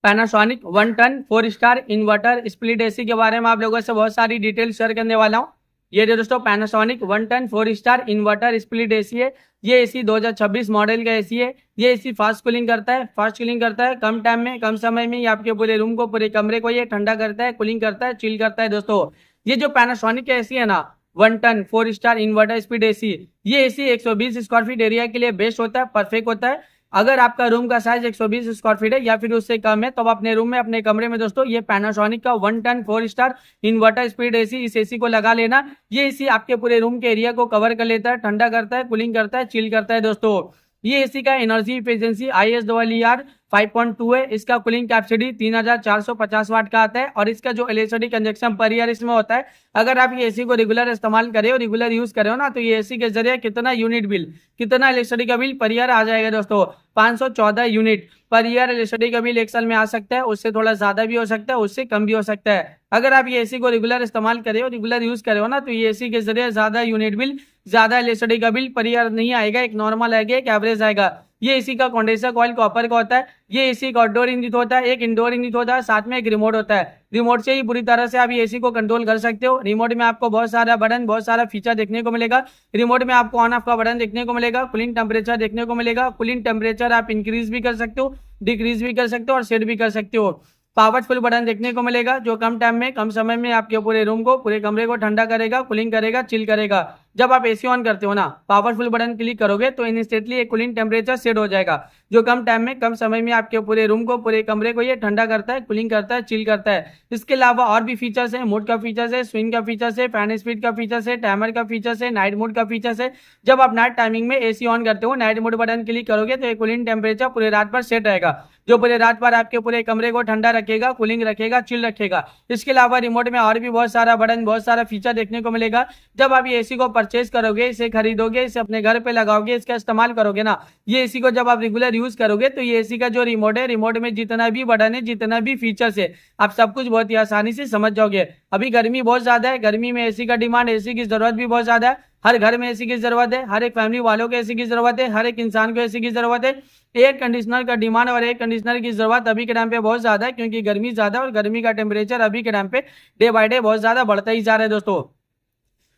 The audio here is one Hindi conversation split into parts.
Panasonic 1 ton 4 star inverter split AC के बारे में आप लोगों से बहुत सारी डिटेल शेयर करने वाला हूँ। ये जो दोस्तों Panasonic 1 ton 4 star inverter split AC है। ये एसी 2026 मॉडल का एसी है। ये एसी फास्ट कूलिंग करता है, कम टाइम में कम समय में ये आपके पूरे रूम को, पूरे कमरे को ये ठंडा करता है, कूलिंग करता है, चिल करता है। दोस्तों ये जो पैनासोनिक का एसी है ना, 1 ton 4 star inverter speed AC, ये एसी 120 स्क्वायर फीट एरिया के लिए बेस्ट होता है, परफेक्ट होता है। अगर आपका रूम का साइज 120 स्क्वायर फीट है या फिर उससे कम है तो आप अपने रूम में, अपने कमरे में दोस्तों ये पैनासोनिक का 1 ton 4 star inverter speed AC, इस एसी को लगा लेना। ये एसी आपके पूरे रूम के एरिया को कवर कर लेता है, ठंडा करता है, कूलिंग करता है, चिल करता है। दोस्तों ये एसी का एनर्जी इफिशिएंसी ISER 5.2 है। इसका कूलिंग कैपेसिटी 3450 वाट का आता है और इसका जो इलेक्ट्रिसिटी कंजप्शन पर ईयर इसमें होता है, अगर आप ये एसी को रेगुलर इस्तेमाल करें और रेगुलर यूज करें ना, तो ये एसी के जरिए कितना यूनिट बिल, कितना इलेक्ट्रिसिटी का बिल पर ईयर आ जाएगा दोस्तों, 514 यूनिट पर ईयर इलेक्ट्रिसिटी का बिल एक साल में आ सकता है। उससे थोड़ा ज्यादा भी हो सकता है, उससे कम भी हो सकता है। अगर आप ये एसी को रेगुलर इस्तेमाल करें और रेगुलर यूज करें ना, तो ये एसी के जरिए ज्यादा यूनिट बिल, ज्यादा इलेक्ट्रिसिटी का बिल पर ईयर नहीं आएगा, एक नॉर्मल आएगा, एक एवरेज आएगा। ये एसी का कंडेंसर कॉइल कॉपर का होता है। ये एसी का आउटडोर यूनिट होता है, एक इंडोर यूनिट होता है, साथ में एक रिमोट होता है। रिमोट से ही पूरी तरह से आप ये एसी को कंट्रोल कर सकते हो। रिमोट में आपको बहुत सारा बटन, बहुत सारा फीचर देखने को मिलेगा। रिमोट में आपको ऑन ऑफ का बटन देखने को मिलेगा, कूलिंग टेम्परेचर देखने को मिलेगा। कूलिंग टेम्परेचर आप इंक्रीज भी कर सकते हो, डिक्रीज भी कर सकते हो और सेट भी कर सकते हो। पावरफुल बटन देखने को मिलेगा जो कम टाइम में, कम समय में आपके पूरे रूम को, पूरे कमरे को ठंडा करेगा, कूलिंग करेगा, चिल करेगा। जब आप एसी ऑन करते हो ना, पावरफुल बटन क्लिक करोगे तो इंस्टेंटली एक कूलिंग टेम्परेचर सेट हो जाएगा जो कम टाइम में, कम समय में आपके पूरे रूम को, पूरे कमरे को ये ठंडा करता है, कूलिंग करता है, चिल करता है। इसके अलावा और भी फीचर्स है, मोड का फीचर्स है, स्विंग का फीचर्स है, फैन स्पीड का फीचर्स है, टाइमर का फीचर्स है, नाइट मोड का फीचर्स है। जब आप नाइट टाइमिंग में एसी ऑन करते हो, नाइट मोड बटन क्लिक करोगे तो एक कूलिंग टेम्परेचर पूरे रात भर सेट रहेगा जो पूरे रात भर आपके पूरे कमरे को ठंडा रखेगा, कूलिंग रखेगा, चिल रखेगा। इसके अलावा रिमोट में और भी बहुत सारा बटन, बहुत सारा फीचर देखने को मिलेगा। जब आप ये एसी को परचेज करोगे, इसे खरीदोगे, इसे अपने घर पे लगाओगे, इसका इस्तेमाल करोगे ना, ये एसी को जब आप रेगुलर यूज करोगे तो ये एसी का जो रिमोट है, रिमोट में जितना भी बटन है, जितना भी फीचर्स है, आप सब कुछ बहुत ही आसानी से समझ जाओगे। अभी गर्मी बहुत ज्यादा है, गर्मी में एसी का डिमांड, एसी की जरूरत भी बहुत ज्यादा है। हर घर में एसी की जरूरत है, हर एक फैमिली वालों को एसी की जरूरत है, हर एक इंसान को एसी की जरूरत है। एयर कंडीशनर का डिमांड और एयर कंडीशनर की जरूरत अभी के टाइम पे बहुत ज्यादा है, क्योंकि गर्मी ज्यादा है और गर्मी का टेम्परेचर अभी के टाइम पे डे बाय डे बहुत ज्यादा बढ़ता ही जा रहा है दोस्तों।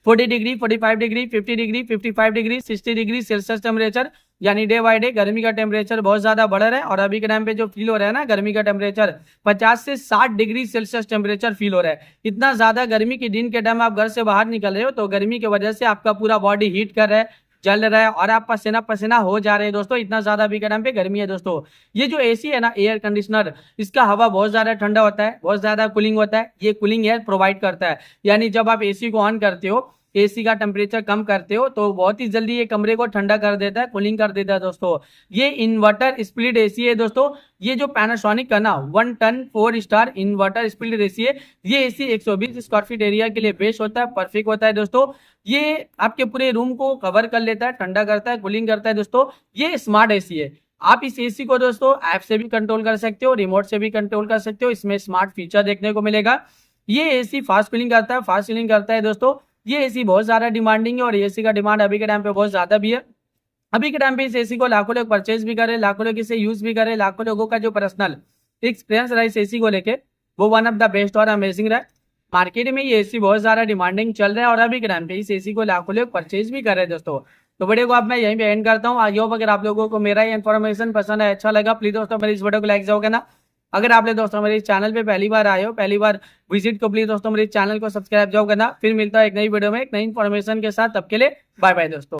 40 degree, 45 degree, 50 degree, 55 degree, 60 degree Celsius temperature, यानी डे बाय डे गर्मी का टेम्परेचर बहुत ज्यादा बढ़ रहा है। और अभी के टाइम पे जो फील हो रहा है ना, गर्मी का टेम्परेचर 50 से 60 डिग्री सेल्सियस टेम्परेचर फील हो रहा है। इतना ज्यादा गर्मी की दिन के टाइम आप घर से बाहर निकल रहे हो तो गर्मी की वजह से आपका पूरा बॉडी हीट कर रहा है, जल रहा है और आप पसीना पसीना हो जा रहे हैं दोस्तों। इतना ज्यादा अभी के टाइम पे गर्मी है दोस्तों। ये जो एसी है ना, एयर कंडीशनर, इसका हवा बहुत ज्यादा ठंडा होता है, बहुत ज्यादा कूलिंग होता है। ये कूलिंग एयर प्रोवाइड करता है, यानी जब आप एसी को ऑन करते हो, एसी का टेम्परेचर कम करते हो तो बहुत ही जल्दी ये कमरे को ठंडा कर देता है, कूलिंग कर देता है दोस्तों। ये इन्वर्टर स्प्लिट एसी है दोस्तों। ये जो पैनासोनिक का ना 1 ton 4 star inverter split AC है, ये एसी 120 स्क्वायर फीट एरिया के लिए बेस्ट होता है, परफेक्ट होता है दोस्तों। ये आपके पूरे रूम को कवर कर लेता है, ठंडा करता है, कूलिंग करता है दोस्तों। ये स्मार्ट एसी है। आप इस एसी को दोस्तों ऐप से भी कंट्रोल कर सकते हो, रिमोट से भी कंट्रोल कर सकते हो। इसमें स्मार्ट फीचर देखने को मिलेगा। ये एसी फास्ट कूलिंग करता है, फास्ट कूलिंग करता है दोस्तों। ये एसी बहुत ज्यादा डिमांडिंग है और एसी का डिमांड अभी के टाइम पे बहुत ज्यादा भी है। अभी के टाइम पे इस एसी को लाखों लोग परचेज भी करे, लाखों लोग इसे यूज भी करे। लाखों लोगों का जो पर्सनल एक्सपीरियंस रहा इस एसी को लेके, वो वन ऑफ द बेस्ट और अमेजिंग रहा। मार्केट में ये एसी बहुत ज्यादा डिमांडिंग चल रहा है और अभी के टाइम पे इस एसी को लाखों लोग परचेज भी कर रहे हैं दोस्तों। तो वीडियो को आप मैं यहीं पे एंड करता हूँ। आई होप अगर आप लोगों को मेरा ये इन्फॉर्मेशन पसंद है, अच्छा लगा, प्लीज दोस्तों मेरी इस वीडियो को लाइक जाओगे ना। अगर आप लोग दोस्तों मेरे इस चैनल पे पहली बार आए हो, पहली बार विजिट को, प्लीज दोस्तों मेरे इस चैनल को सब्सक्राइब जाओ करना। फिर मिलता है एक नई वीडियो में एक नई इन्फॉर्मेशन के साथ। तब के लिए बाय बाय दोस्तों।